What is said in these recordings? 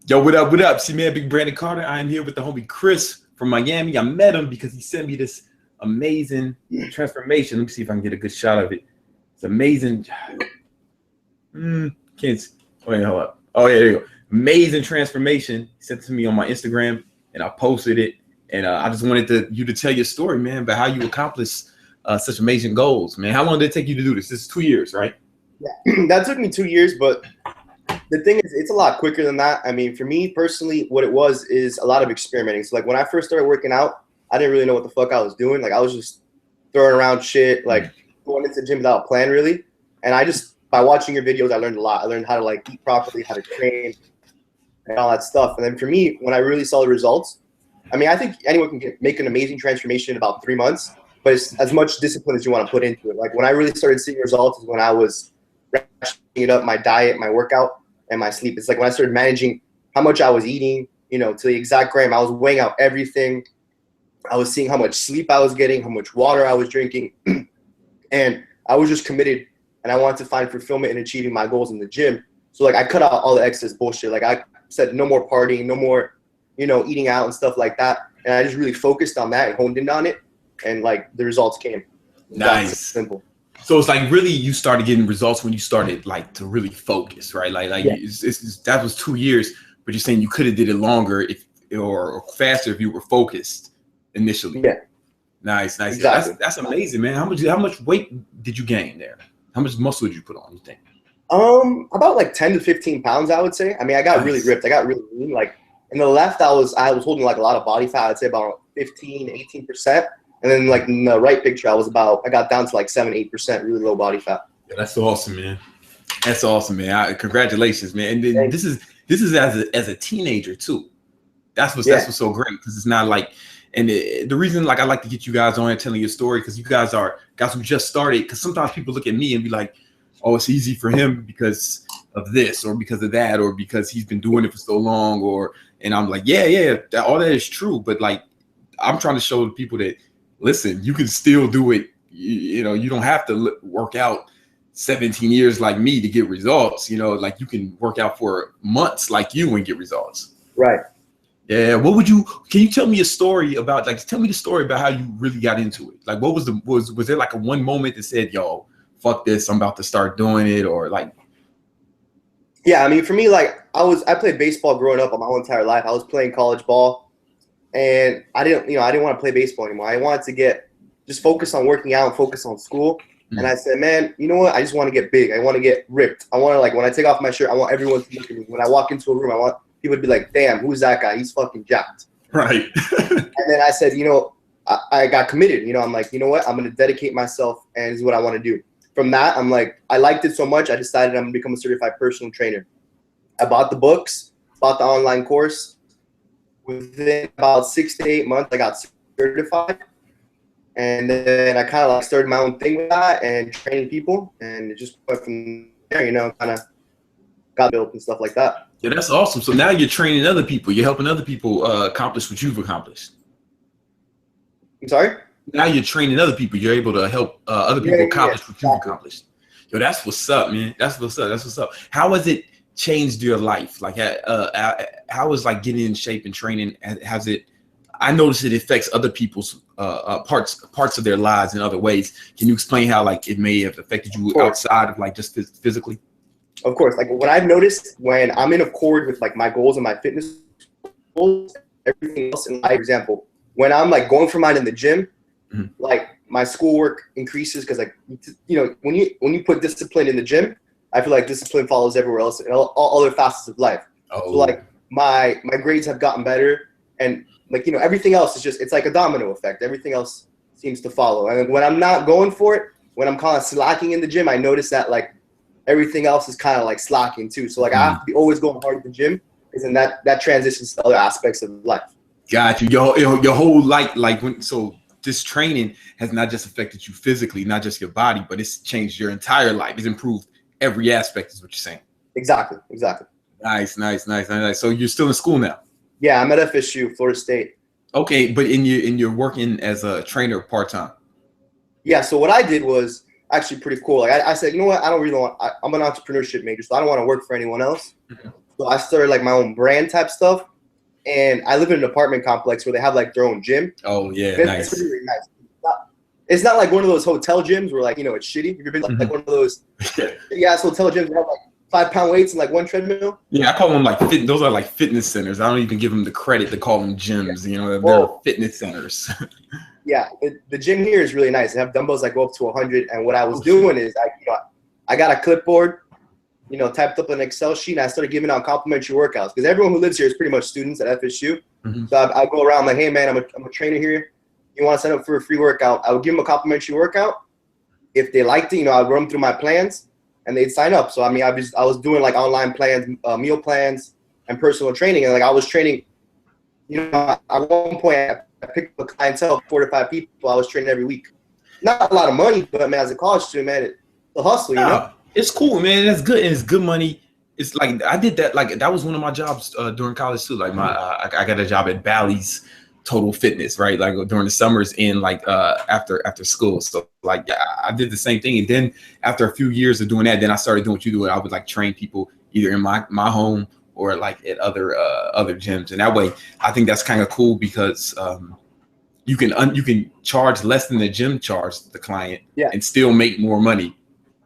Yo, what up? What up? See, man, Big Brandon Carter. I am here with the homie Chris from Miami. I met him because he sent me this amazing transformation. Let me see if I can get a good shot of it. It's amazing. Can't. Wait, hold up. Oh, yeah, there you go. Amazing transformation. He sent it to me on my Instagram, and I posted it. And I just wanted you to tell your story, man, about how you accomplished such amazing goals, man. How long did it take you to do this? This is 2 years, right? Yeah, that took me 2 years, but the thing is, it's a lot quicker than that. I mean, for me personally, what it was is a lot of experimenting. So like when I first started working out, I didn't really know what the fuck I was doing. Like I was just throwing around shit, like going into the gym without a plan really. And I just, by watching your videos, I learned a lot. I learned how to like eat properly, how to train and all that stuff. And then for me, when I really saw the results, I mean, I think anyone can make an amazing transformation in about 3 months, but it's as much discipline as you want to put into it. Like when I really started seeing results is when I was ratcheting it up, my diet, my workout, and my sleep. It's like when I started managing how much I was eating, you know, to the exact gram. I was weighing out everything. I was seeing how much sleep I was getting, how much water I was drinking. And I was just committed, and I wanted to find fulfillment in achieving my goals in the gym. So like I cut out all the excess bullshit. Like I said, no more partying, no more, you know, eating out and stuff like that. And I just really focused on that and honed in on it. And like the results came. Nice. Simple. So it's like really you started getting results when you started like to really focus, right? Like Yeah. That was 2 years, but you're saying you could have did it longer if or faster if you were focused initially. Yeah. Nice. Exactly. That's amazing, man. How much weight did you gain there? How much muscle did you put on, you think? About like 10 to 15 pounds, I would say. I mean, I got really ripped. I got really lean. Like in the left, I was holding like a lot of body fat. I'd say about 15, 18%. And then like in the right picture, I got down to like 7, 8%, really low body fat. Yeah, that's awesome, man. That's awesome, man. Congratulations, man. And then this is as a teenager too. That's what's so great, because it's not like, and the reason like I like to get you guys on and telling your story, because you guys are guys who just started. Because sometimes people look at me and be like, oh, it's easy for him because of this or because of that or because he's been doing it for so long, and I'm like, yeah, all that is true, but like I'm trying to show the people that, listen, you can still do it. You know, you don't have to work out 17 years like me to get results. You know, like you can work out for months like you and get results. Right. Yeah. Can you tell me a story about, like, tell me the story about how you really got into it? Like, what was there like a one moment that said, yo, fuck this, I'm about to start doing it, or like? Yeah. I mean, for me, like I played baseball growing up my whole entire life. I was playing college ball. And I didn't want to play baseball anymore. I wanted to just focus on working out and focus on school. Mm-hmm. And I said, man, you know what? I just want to get big. I want to get ripped. I want to, like, when I take off my shirt, I want everyone to look at me. When I walk into a room, I want people to be like, damn, who's that guy? He's fucking jacked. Right. And then I said, you know, I got committed. You know, I'm like, you know what? I'm going to dedicate myself, and this is what I want to do. From that, I'm like, I liked it so much, I decided I'm going to become a certified personal trainer. I bought the books, bought the online course. Within about 6 to 8 months, I got certified, and then I kind of like started my own thing with that and training people, and it just went from there. You know, kind of got built and stuff like that. Yeah, that's awesome. So now you're training other people. You're helping other people accomplish what you've accomplished. I'm sorry? Now you're training other people. You're able to help other people accomplish what you've accomplished. Yo, that's what's up, man. That's what's up. How has it changed your life? Like, how is like getting in shape and training? Has it? I notice it affects other people's parts of their lives in other ways. Can you explain how like it may have affected you outside of like just physically? Of course. Like what I've noticed when I'm in accord with like my goals and my fitness goals, everything else in life. For example, when I'm like going for mine in the gym, like my schoolwork increases because like, you know, when you put discipline in the gym, I feel like discipline follows everywhere else in all other facets of life. So like my grades have gotten better, and like, you know, everything else is just, it's like a domino effect. Everything else seems to follow. And when I'm not going for it, when I'm kind of slacking in the gym, I notice that like everything else is kind of like slacking too. So like I have to be always going hard at the gym, because then that transitions to other aspects of life. Got you. Your whole life, like so this training has not just affected you physically, not just your body, but it's changed your entire life. It's improved every aspect, is what you're saying. Exactly. Nice. So you're still in school now? Yeah, I'm at FSU, Florida State. Okay, but you're working as a trainer part-time? Yeah, so what I did was actually pretty cool. Like I said, you know what, I don't really want, I'm an entrepreneurship major, so I don't want to work for anyone else. So I started like my own brand type stuff. And I live in an apartment complex where they have like their own gym. Oh yeah, It's nice. really, really nice. It's not like one of those hotel gyms where like, you know, it's shitty. You've been like one of those ass hotel gyms that have like 5-pound weights and like one treadmill. Yeah, I call them like those are like fitness centers. I don't even give them the credit to call them gyms. You know, they're fitness centers. Yeah, the gym here is really nice. They have dumbbells that go up to 100. And what I was doing is I got a clipboard, you know, typed up an Excel sheet, and I started giving out complimentary workouts because everyone who lives here is pretty much students at FSU. So I go around like, hey man, I'm a trainer here. You want to sign up for a free workout? I would give them a complimentary workout. If they liked it, you know, I'd run them through my plans and they'd sign up. So I mean, I was doing like online plans, meal plans, and personal training, and like I was training. You know, at one point I picked up a clientele of 4 to 5 people. I was training every week. Not a lot of money, but man, as a college student, man, it's a hustle. You know, it's cool, man. That's good, and it's good money. It's like I did that. Like that was one of my jobs during college too. Like I got a job at Bally's Total Fitness, right? Like during the summers and like after school. So like I did the same thing. And then after a few years of doing that, then I started doing what you do. I would like train people either in my home or like at other gyms. And that way, I think that's kind of cool because you can charge less than the gym charged the client, and still make more money.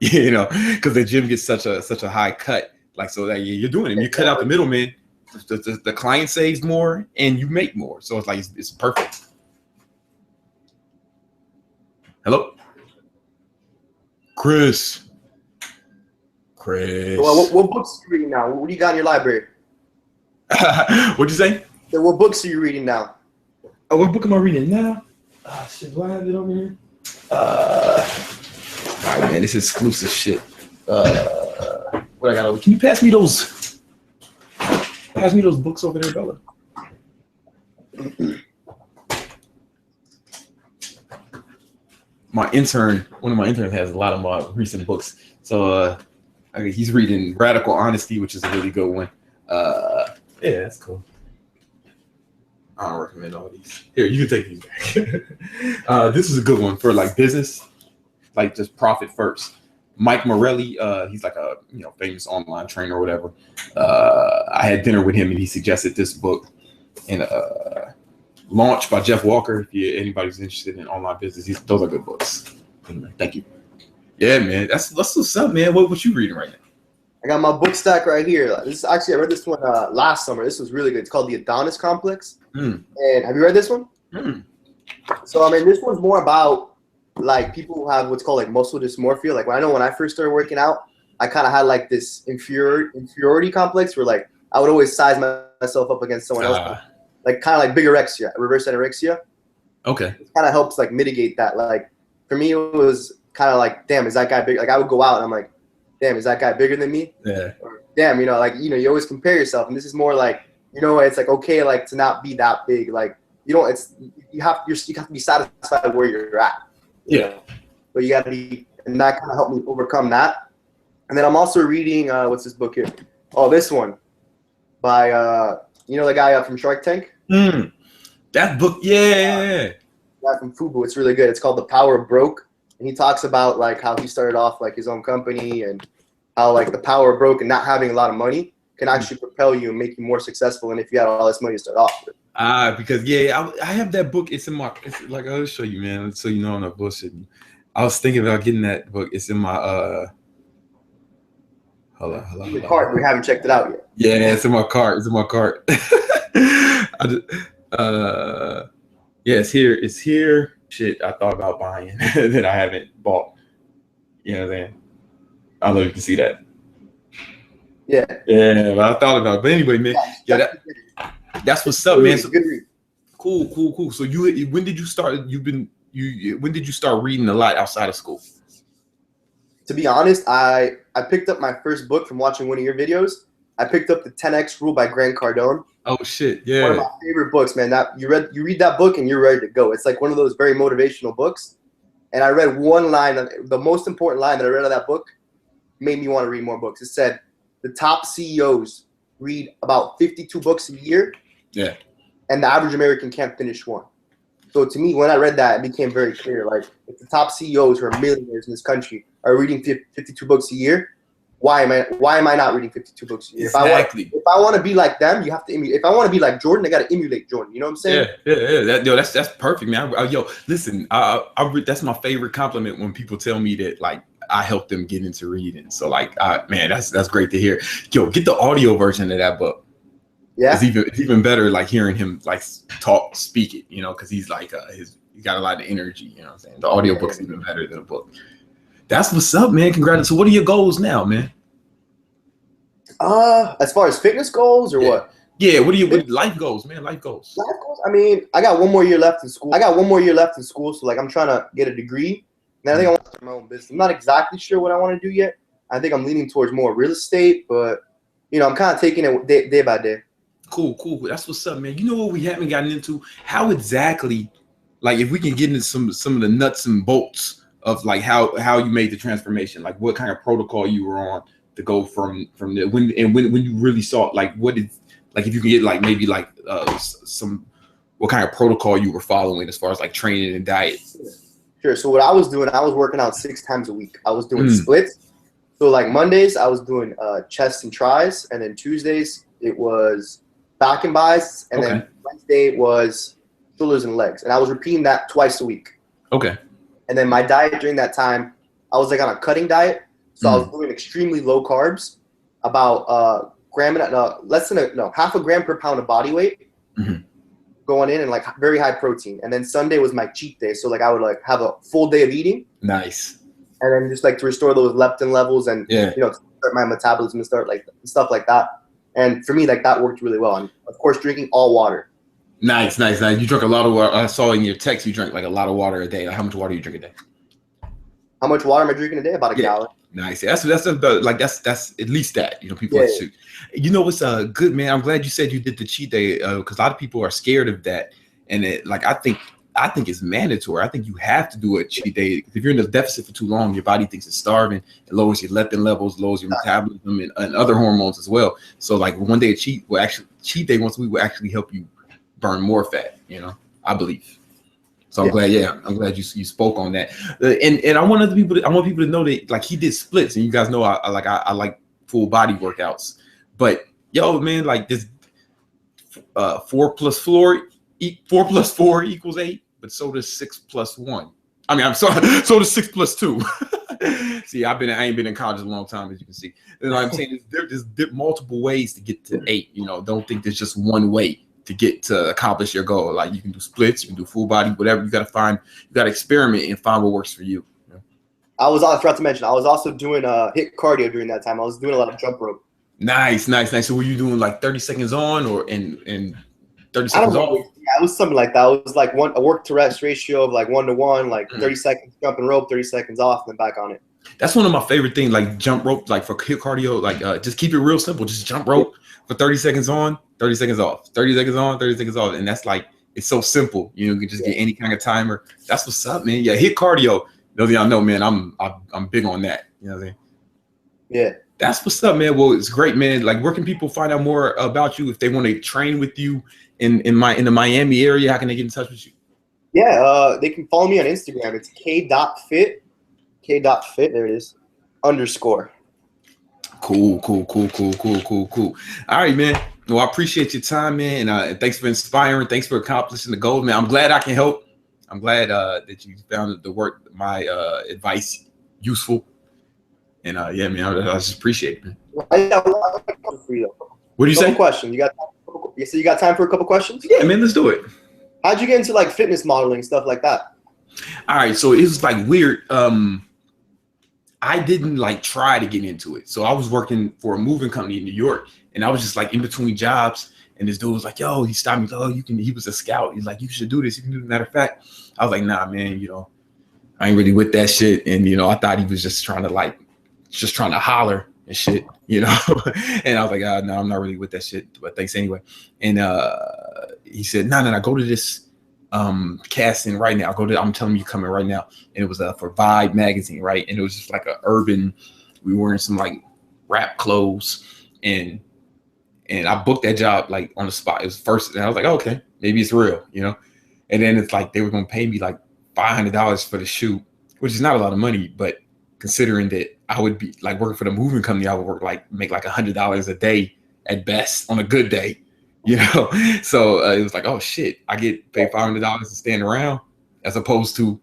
You know, because the gym gets such a high cut. Like so that you're doing it. You cut out the middleman. The client saves more and you make more, so it's like it's perfect. Hello, Chris. Well, what books are you reading now? What do you got in your library? What'd you say? What books are you reading now? Oh, what book am I reading now? Shit, do I have it over here? Oh man, this is exclusive shit. What I got? Can you pass me those? Pass me those books over there, Bella. One of my interns has a lot of my recent books. So he's reading Radical Honesty, which is a really good one. Yeah, that's cool. I don't recommend all these. Here, you can take these back. This is a good one for like business, like just profit first. Mike Morelli, he's like a famous online trainer or whatever. I had dinner with him and he suggested this book, and Launch by Jeff Walker. If anybody's interested in online business, those are good books. Anyway, thank you. Yeah, man, that's what's up, man. What you reading right now? I got my book stack right here. This actually, I read this one last summer. This was really good. It's called The Adonis Complex. And have you read this one? So I mean, this one's more about like people who have what's called like muscle dysmorphia. Like when I first started working out, I kind of had like this inferiority complex where like I would always size myself up against someone else, like kind of like bigorexia, reverse anorexia. Okay. It kind of helps like mitigate that. Like for me, it was kind of like, damn, is that guy big? Like I would go out and I'm like, damn, is that guy bigger than me? Yeah. Or, damn, you always compare yourself, and this is more like, it's like okay, like to not be that big. Like you have to be satisfied where you're at. But you got to be, and that kind of helped me overcome that. And then I'm also reading what's this book here? Oh, this one by the guy from Shark Tank. That book, yeah. Guy from Fubu. It's really good. It's called The Power of Broke, and he talks about like how he started off like his own company and how like the power of broke and not having a lot of money can actually propel you and make you more successful than if you had all this money to start off with. Because I have that book. It's like I'll show you, man, so you know I'm not bullshitting. I was thinking about getting that book. It's in my hold on. Your cart. We haven't checked it out yet. Yeah, it's in my cart. Yeah, it's here. It's here. Shit, I thought about buying that I haven't bought. You know what I'm saying? I don't know if you can see that. Yeah. Yeah, but I thought about it. But anyway, man, that's what's up, man. So, good read. Cool. So when did you start? When did you start reading a lot outside of school? To be honest, I picked up my first book from watching one of your videos. I picked up the 10X Rule by Grant Cardone. Oh shit, yeah. One of my favorite books, man. That you read that book and you're ready to go. It's like one of those very motivational books. And I read one line, the most important line that I read of that book made me want to read more books. It said, the top CEOs read about 52 books a year. Yeah. And the average American can't finish one. So to me, when I read that, it became very clear. Like, if the top CEOs who are millionaires in this country are reading 52 books a year, why am I not reading 52 books a year? Exactly. If I want to be like them, you have to emulate. If I want to be like Jordan, I got to emulate Jordan. You know what I'm saying? Yeah. That's perfect, man. Yo, listen, that's my favorite compliment when people tell me that like I helped them get into reading. So like, man, that's great to hear. Yo, get the audio version of that book. Yeah, it's even better like hearing him like speak it, you know, because he's like he's got a lot of energy. You know what I'm saying? The audio book's even better than a book. That's what's up, man. Congrats. So what are your goals now, man? As far as fitness goals or what? Yeah, what life goals, man? Life goals. Life goals. I mean, I got 1 more year left in school. So like I'm trying to get a degree. And I think I want to start my own business. I'm not exactly sure what I want to do yet. I think I'm leaning towards more real estate, but you know, I'm kind of taking it day by day. Cool. That's what's up, man. You know what we haven't gotten into? How exactly, like if we can get into some of the nuts and bolts of like how you made the transformation, like what kind of protocol you were on to go from the when you really saw like what is like if you can get like maybe like what kind of protocol you were following as far as like training and diet. Sure. So what I was doing, I was working out 6 times a week. I was doing splits. So like Mondays I was doing chest and tris, and then Tuesdays it was back and biceps, and then Wednesday was shoulders and legs, and I was repeating that twice a week. Okay. And then my diet during that time, I was like on a cutting diet. So I was doing extremely low carbs, about half a gram per pound of body weight going in, and like very high protein. And then Sunday was my cheat day. So like I would like have a full day of eating. Nice. And then just like to restore those leptin levels and, you know, start my metabolism and start like stuff like that. And for me, like that worked really well. And of course, drinking all water. Nice. You drink a lot of water. I saw in your text you drink like a lot of water a day. Like, how much water do you drink a day? How much water am I drinking a day? About a gallon. Nice. That's at least that. You know, people like shoot. You know what's good, man? I'm glad you said you did the cheat day because a lot of people are scared of that. And it like I think it's mandatory. I think you have to do a cheat day. If you're in a deficit for too long, your body thinks it's starving. It lowers your leptin levels, lowers your metabolism and other hormones as well. So like one day cheat day once a week will actually help you burn more fat, you know, I believe. So I'm glad you spoke on that. And I want people to know that like he did splits, and you guys know I like full body workouts. But yo, man, like this 4 plus 4 equals 8, but so does 6 plus 1. I mean, I'm sorry, so does 6 plus 2. See, I ain't been in college a long time, as you can see. And I'm saying there's multiple ways to get to 8. You know, don't think there's just one way to get to accomplish your goal. Like you can do splits, you can do full body, whatever. You got to experiment and find what works for you. I forgot to mention, I was also doing HIIT cardio during that time. I was doing a lot of jump rope. Nice. So were you doing like 30 seconds on or in 30 seconds off? Yeah, it was something like that. It was like a work to rest ratio of like 1 to 1, like 30 seconds jumping rope, 30 seconds off, and then back on it. That's one of my favorite things, like jump rope, like for HIIT cardio, like just keep it real simple. Just jump rope for 30 seconds on, 30 seconds off, 30 seconds on, 30 seconds off. And that's like, it's so simple. You can just get any kind of timer. That's what's up, man. Yeah, HIIT cardio. Those of y'all know, man, I'm big on that. You know what I'm saying? Yeah. That's what's up, man. Well, it's great, man. Like, where can people find out more about you if they want to train with you in the Miami area? How can they get in touch with you? Yeah, they can follow me on Instagram. It's k.fit. There it is. _ Cool. All right, man. Well, I appreciate your time, man. And thanks for inspiring. Thanks for accomplishing the goal, man. I'm glad I can help. I'm glad that you found my advice useful. And yeah, man, I just appreciate it, man. What do you say? Questions. You got time for a couple questions? Yeah, man, let's do it. How'd you get into like fitness modeling, stuff like that? All right, so it was like weird. I didn't like try to get into it. So I was working for a moving company in New York, and I was just like in between jobs. And this dude was like, yo, he stopped me. Oh, he was a scout. He's like, you should do this. You can do it. Matter of fact, I was like, nah, man, I ain't really with that shit. And, I thought he was just trying to holler and shit, And I was like, no, I'm not really with that shit. But thanks anyway. And he said, no, go to this casting right now. I'm telling you, coming right now. And it was for Vibe magazine, right? And it was just like we were wearing some like rap clothes, and I booked that job like on the spot. It was first, and I was like, oh, okay, maybe it's real, And then it's like they were gonna pay me like $500 for the shoot, which is not a lot of money, but considering that I would be like working for the moving company. I would make like $100 a day at best on a good day, you know? So it was like, oh shit, I get paid $500 to stand around as opposed to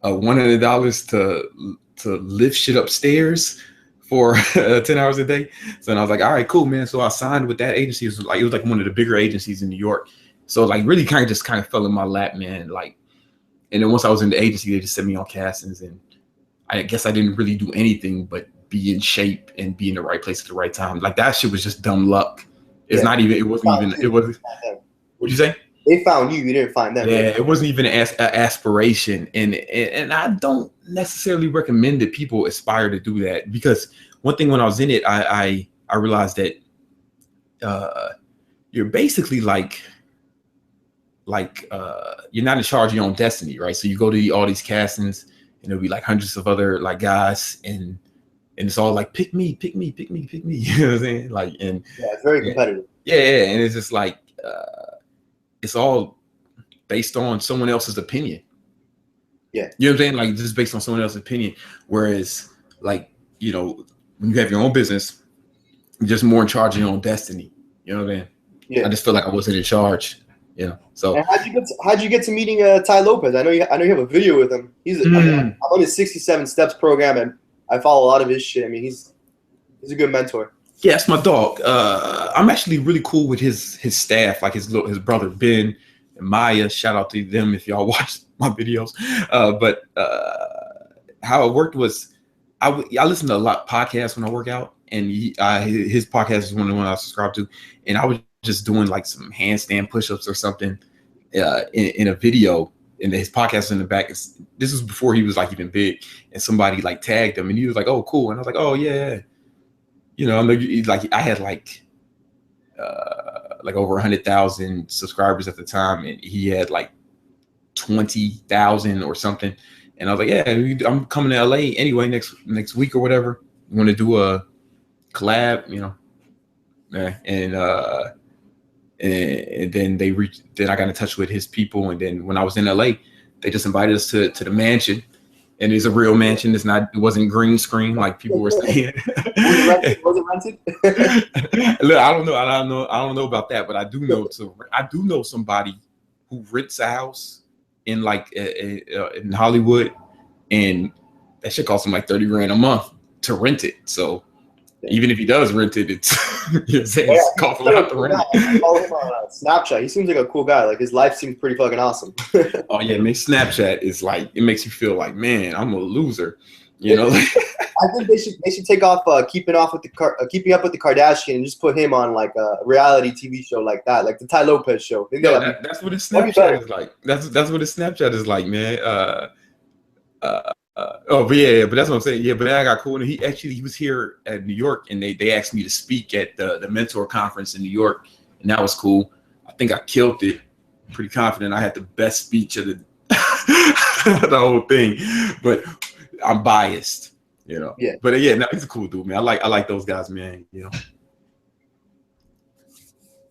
$100 to lift shit upstairs for 10 hours a day. So then I was like, all right, cool, man. So I signed with that agency. It was like one of the bigger agencies in New York. So like really kind of fell in my lap, man. Like, and then once I was in the agency, they just sent me on castings, and I guess I didn't really do anything but be in shape and be in the right place at the right time. Like that shit was just dumb luck. It wasn't even. What'd you say? They found you. You didn't find them. Yeah, it wasn't even an aspiration, and I don't necessarily recommend that people aspire to do that, because one thing when I was in it, I realized that you're basically like you're not in charge of your own destiny, right? So you go to all these castings, and there'll be like hundreds of other like guys, and it's all like pick me. You know what I'm saying? Like, and yeah, it's very competitive. Yeah, and it's just like it's all based on someone else's opinion. Yeah. You know what I'm saying? Like just based on someone else's opinion. Whereas like, you know, when you have your own business, you're just more in charge of your own destiny. You know what I mean? Yeah. I just feel like I wasn't in charge. You know. So and how'd you get to meeting Ty Lopez? I know you have a video with him. I'm on his 67 Steps program, and I follow a lot of his shit. I mean, he's a good mentor. Yeah, that's my dog. I'm actually really cool with his staff, like his brother Ben and Maya. Shout out to them if y'all watch my videos. But how it worked was I listen to a lot of podcasts when I work out, and his podcast is one of the ones I subscribe to, and I was just doing like some handstand push-ups or something in a video, and his podcast was in the back. This was before he was like even big, and somebody like tagged him, and he was like, "Oh, cool," and I was like, "Oh yeah." You know, like I had like over 100,000 subscribers at the time, and he had like 20,000 or something. And I was like, yeah, I'm coming to LA anyway next week or whatever. You want to do a collab, you know? Yeah. And then then I got in touch with his people, and then when I was in LA, they just invited us to the mansion. And it's a real mansion. It wasn't green screen like people were saying. Was it rented? Look, I don't know about that, but I do know somebody who rents a house in like in Hollywood, and that shit costs him like $30,000 a month to rent it. So even if he does rent it, it's it's costing a lot to rent. I follow him on Snapchat. He seems like a cool guy. Like his life seems pretty fucking awesome. Oh yeah, man. Snapchat is like, it makes you feel like, man, I'm a loser. You know. I think they should take off keeping up with the Kardashian and just put him on like a reality TV show like that, like the Ty Lopez show. Yeah, that's what his Snapchat is like. That's what his Snapchat is like, man. But that's what I'm saying. Yeah, but then I got cool. And he was here at New York, and they asked me to speak at the Mentor conference in New York, and that was cool. I think I killed it. Pretty confident I had the best speech of the the whole thing, but I'm biased, you know. Yeah. But yeah, no, he's a cool dude, man. I like those guys, man. You know.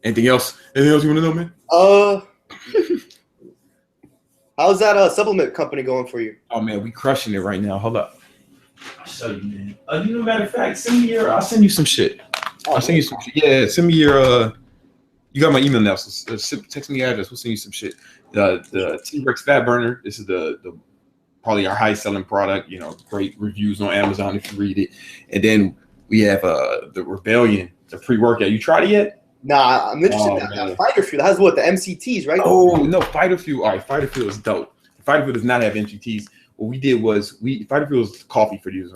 Anything else you want to know, man? How's that supplement company going for you? Oh man, we crushing it right now. Hold up. I'll show you, man. You know, matter of fact, I'll send you some shit. I'll send you some shit. Yeah, send me your you got my email now, so text me the address. We'll send you some shit. The T-Rex Fat Burner. This is the probably our highest selling product. You know, great reviews on Amazon if you read it. And then we have the Rebellion, the pre-workout. You tried it yet? Nah, I'm interested in that. Fighter Fuel. That has what, the MCTs, right? Oh no, Fighter Fuel. All right, Fighter Fuel is dope. Fighter Fuel does not have MCTs. What we did was Fighter Fuel is coffee for you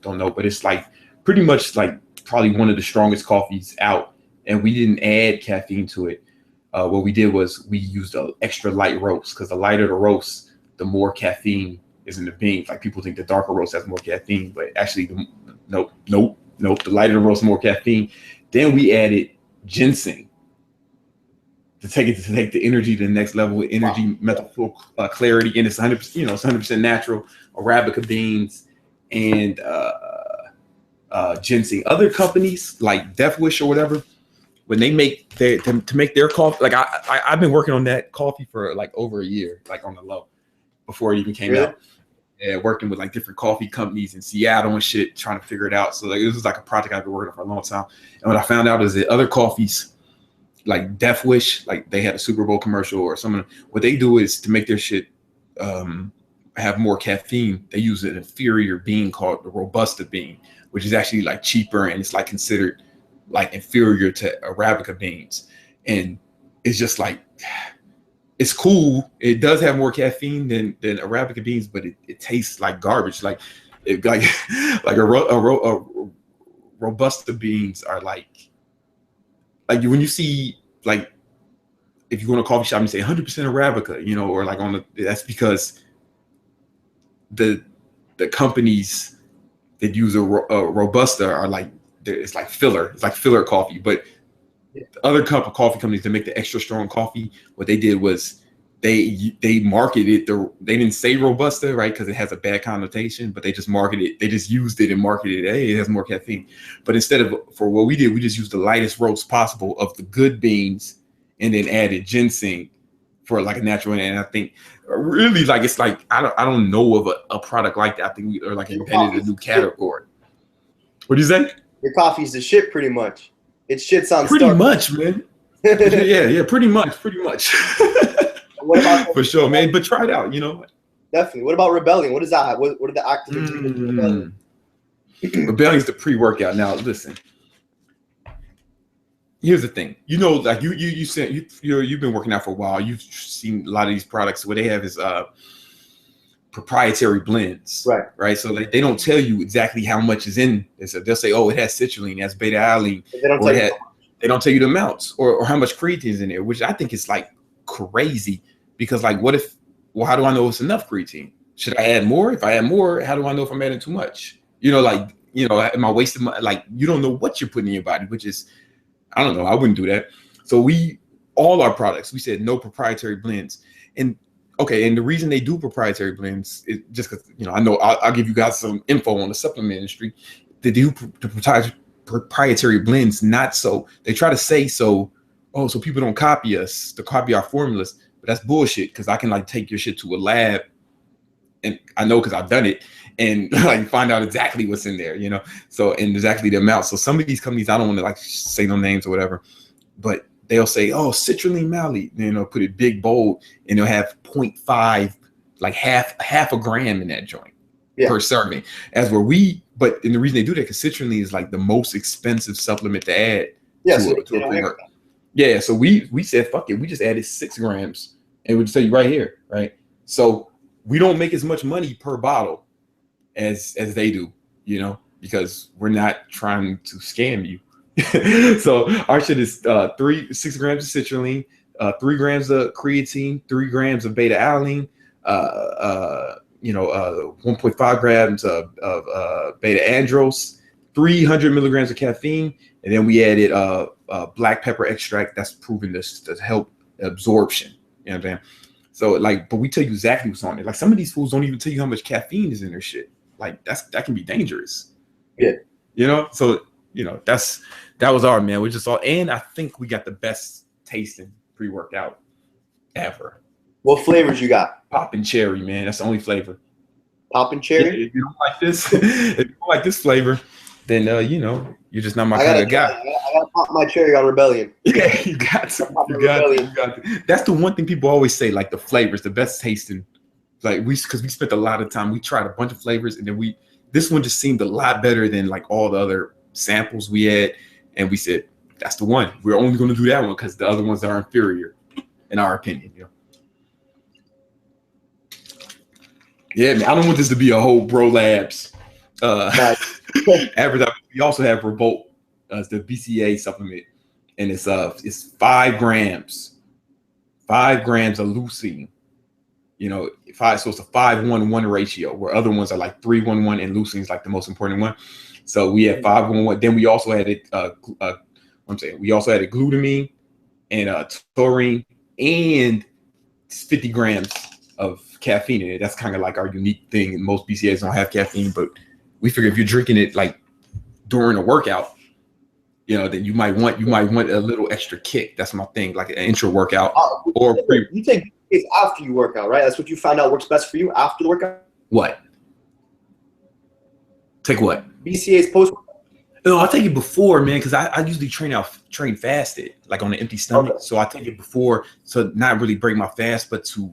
don't know, but it's like pretty much like probably one of the strongest coffees out. And we didn't add caffeine to it. What we did was we used an extra light roast, because the lighter the roast, the more caffeine is in the beans. Like people think the darker roast has more caffeine, but actually, nope. The lighter the roast, more caffeine. Then we added ginseng to take the energy to the next level with energy, mental clarity, and it's 100%. You know, it's 100% natural. Arabica beans and ginseng. Other companies like Death Wish or whatever, when they make to make their coffee, like I've been working on that coffee for like over a year, like on the low, before it even came out. Yeah, working with like different coffee companies in Seattle and shit, trying to figure it out. So like it was like a project I've been working on for a long time. And what I found out is that other coffees, like Death Wish, like they had a Super Bowl commercial or something. What they do is to make their shit have more caffeine, they use an inferior bean called the Robusta bean, which is actually like cheaper and it's like considered like inferior to Arabica beans. And it's just like, it's cool. It does have more caffeine than Arabica beans, but it tastes like garbage. Like a Robusta beans are like when you see like if you go to a coffee shop and say 100% Arabica, you know, or like that's because the companies that use a Robusta are like it's like filler. It's like filler coffee. But other coffee companies that make the extra strong coffee, what they did was they marketed they didn't say Robusta, right, because it has a bad connotation, but they just used it and marketed it. Hey, it has more caffeine. But instead of, for what we did, we just used the lightest roast possible of the good beans and then added ginseng for like a natural. And I think really like it's like I don't know of a product like that. I think we are like invented a new category. What do you say? Your coffee's the shit, pretty much. It shits on pretty much, man. yeah, pretty much. What about for sure, man? But try it out, you know. Definitely. What about Rebellion? What is that? What are the active ingredients of Rebellion? Rebellion's the pre-workout. Now, listen. Here's the thing. You know, like you said you've been working out for a while. You've seen a lot of these products. What they have is proprietary blends, right? So like they don't tell you exactly how much is in this. They'll say, oh, it has citrulline, it has beta-alanine. They don't tell you the amounts or how much creatine is in there, which I think is like crazy. Because like, how do I know it's enough creatine? Should I add more? If I add more, how do I know if I'm adding too much? You know, like, you know, am I wasting like, you don't know what you're putting in your body, which is, I don't know. I wouldn't do that. So all our products, we said no proprietary blends. And okay, and the reason they do proprietary blends is just because, you know, I know I'll give you guys some info on the supplement industry. They do the proprietary blends, not so. They try to say so people don't copy us, to copy our formulas. But that's bullshit, because I can like take your shit to a lab, and I know because I've done it, and like find out exactly what's in there, you know. So, and exactly the amount. So some of these companies, I don't want to like say no names or whatever, but they'll say, oh, citrulline mally, you know, put it big bold, and they'll have 0.5, like half a gram in that joint per serving. But the reason they do that, because citrulline is like the most expensive supplement to add to a pre-workout. Yeah, so we said, fuck it. We just added 6 grams, and we'll tell you right here, right? So we don't make as much money per bottle as they do, you know, because we're not trying to scam you. So our shit is 6 grams of citrulline, 3 grams of creatine, 3 grams of beta-alanine, 1.5 grams of beta andros, 300 milligrams of caffeine, and then we added black pepper extract that's proven to help absorption. You know what I'm saying? So like, but we tell you exactly what's on it. Like some of these foods don't even tell you how much caffeine is in their shit. Like that can be dangerous. Yeah. You know, so you know that was our, man. We just all, and I think we got the best tasting pre-workout ever. What flavors you got? Poppin' cherry, man. That's the only flavor. Poppin' cherry? If you don't like this, if you don't like this flavor, then you know, you're just not my kind of guy. I gotta pop my cherry on Rebellion. Yeah, you got to. That's the one thing people always say, like the flavors, the best tasting. Like because we spent a lot of time, we tried a bunch of flavors, and then this one just seemed a lot better than like all the other samples we had, and we said that's the one. We're only going to do that one because the other ones are inferior, in our opinion. You know. Yeah, man. I don't want this to be a whole Bro Labs advertisement. We also have Revolt, it's the BCA supplement, and it's 5 grams of leucine. You know, so it's a 5-1-1 ratio, where other ones are like 3-1-1, and leucine is like the most important one. So we have 5-1-1. Then we also added we also added glutamine and taurine and 50 grams of caffeine in it. That's kind of like our unique thing. Most BCAs don't have caffeine, but we figure if you're drinking it like during a workout, you know, then you might want a little extra kick. That's my thing, like an intra workout you take it after you work out, right? That's what you found out works best for you after the workout. What? Take what? BCA's post. No, I take it before, man, because I usually train fasted, like on an empty stomach. Okay. So I take it before, so not really break my fast, but to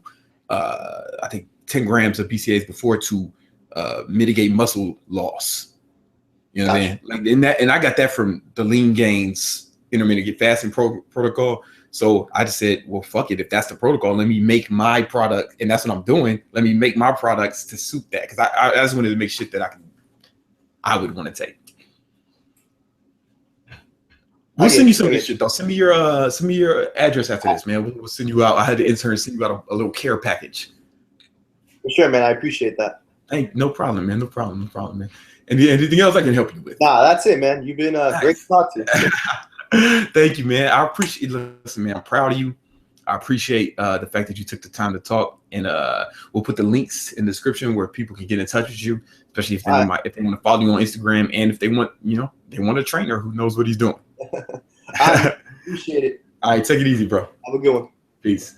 I think 10 grams of BCAAs before to mitigate muscle loss. You know what I mean? Like in that, and I got that from the Lean Gains intermittent fasting protocol. So I just said, well, fuck it. If that's the protocol, let me make my product, and that's what I'm doing. Let me make my products to suit that, because I just wanted to make shit that I would want to take. We'll send you some of this shit though. Send me your address after this, man. We'll send you out. I had the intern send you out a little care package. For sure, man. I appreciate that. Hey, no problem, man. No problem, man. And anything else I can help you with? Nah, that's it, man. You've been great to talk to. Thank you, man. I appreciate. Listen, man. I'm proud of you. I appreciate the fact that you took the time to talk, and we'll put the links in the description where people can get in touch with you, especially if they want to follow you on Instagram, and if they want, they want a trainer who knows what he's doing. I appreciate it. All right, take it easy, bro. Have a good one. Peace.